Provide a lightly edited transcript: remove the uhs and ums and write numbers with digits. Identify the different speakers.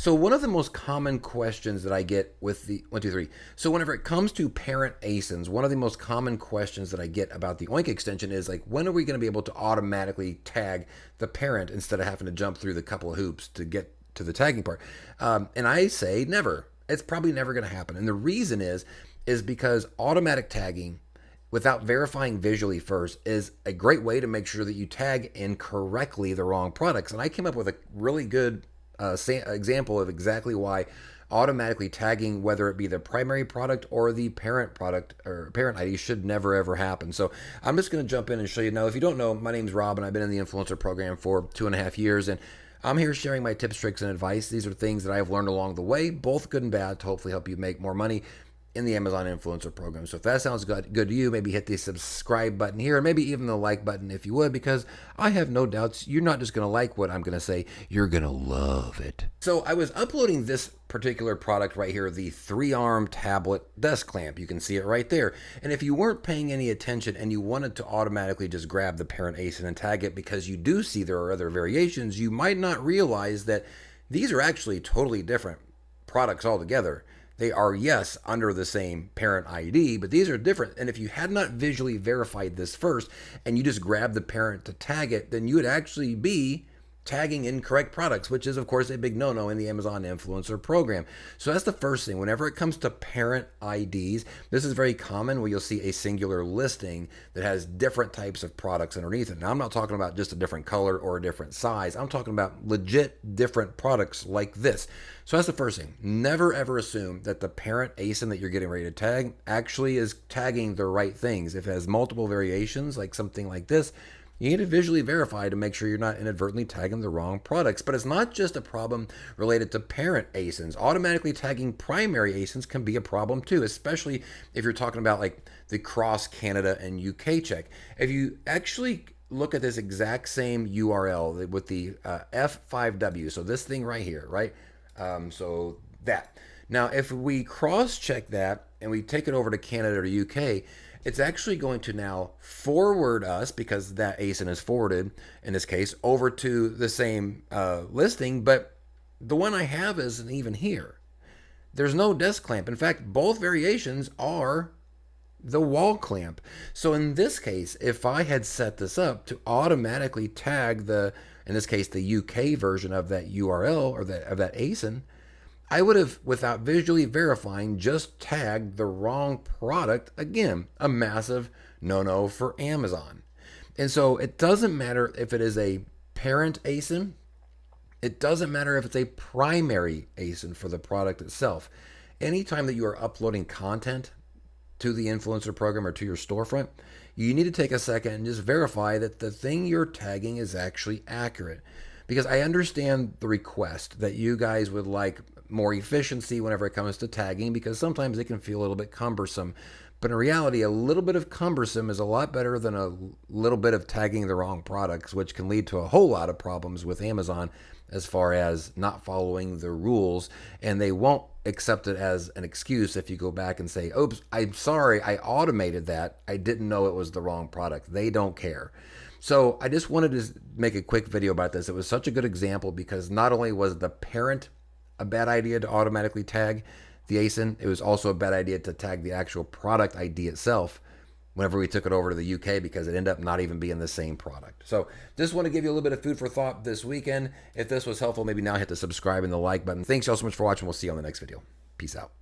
Speaker 1: So one of the most common questions that I get with the 1, 2, 3. So whenever it comes to parent ASINs, one of the most common questions that I get about the OINC extension is like, when are we going to be able to automatically tag the parent instead of having to jump through the couple of hoops to get to the tagging part? And I say never. It's probably never going to happen. And the reason is because automatic tagging without verifying visually first is a great way to make sure that you tag incorrectly the wrong products. And I came up with a really good example of exactly why automatically tagging, whether it be the primary product or the parent product or parent ID, should never ever happen. So I'm just going to jump in and show you now. If you don't know, my name's Rob and I've been in the influencer program for 2.5 years, and I'm here sharing my tips, tricks, and advice. These are things that I've learned along the way, both good and bad, to hopefully help you make more money in the Amazon influencer program. So if that sounds good to you, maybe hit the subscribe button here, and maybe even the like button if you would, because I have no doubts you're not just going to like what I'm going to say, you're going to love it. So I was uploading this particular product right here, the 3-arm tablet desk clamp. You can see it right there. And if you weren't paying any attention and you wanted to automatically just grab the parent ASIN and tag it because you do see there are other variations, you might not realize that these are actually totally different products altogether. They are, yes, under the same parent ID, but these are different. And if you had not visually verified this first and you just grabbed the parent to tag it, then you would actually be tagging incorrect products, which is, of course, a big no-no in the Amazon influencer program. So that's the first thing. Whenever it comes to parent IDs, this is very common where you'll see a singular listing that has different types of products underneath it. Now, I'm not talking about just a different color or a different size. I'm talking about legit different products like this. So that's the first thing. Never ever assume that the parent ASIN that you're getting ready to tag actually is tagging the right things. If it has multiple variations, like something like this, you need to visually verify to make sure you're not inadvertently tagging the wrong products. But it's not just a problem related to parent ASINs. Automatically tagging primary ASINs can be a problem too, especially if you're talking about like the cross Canada and UK check. If you actually look at this exact same URL with the F5W, so this thing right here, right? So that. Now, if we cross-check that and we take it over to Canada or UK, it's actually going to now forward us, because that ASIN is forwarded, in this case, over to the same listing, but the one I have isn't even here. There's no desk clamp. In fact, both variations are the wall clamp. So in this case, if I had set this up to automatically tag in this case, the UK version of that URL or of that ASIN, I would have, without visually verifying, just tagged the wrong product. Again, a massive no-no for Amazon. And so it doesn't matter if it is a parent ASIN. It doesn't matter if it's a primary ASIN for the product itself. Anytime that you are uploading content to the influencer program or to your storefront, you need to take a second and just verify that the thing you're tagging is actually accurate. Because I understand the request that you guys would like more efficiency whenever it comes to tagging, because sometimes it can feel a little bit cumbersome. But in reality, a little bit of cumbersome is a lot better than a little bit of tagging the wrong products, which can lead to a whole lot of problems with Amazon as far as not following the rules. And they won't accept it as an excuse if you go back and say, oops, I'm sorry, I automated that. I didn't know it was the wrong product. They don't care. So I just wanted to make a quick video about this. It was such a good example because not only was the parent a bad idea to automatically tag the ASIN, it was also a bad idea to tag the actual product ID itself whenever we took it over to the UK, because it ended up not even being the same product. So just want to give you a little bit of food for thought this weekend. If this was helpful, maybe now hit the subscribe and the like button. Thanks y'all so much for watching. We'll see you on the next video. Peace out.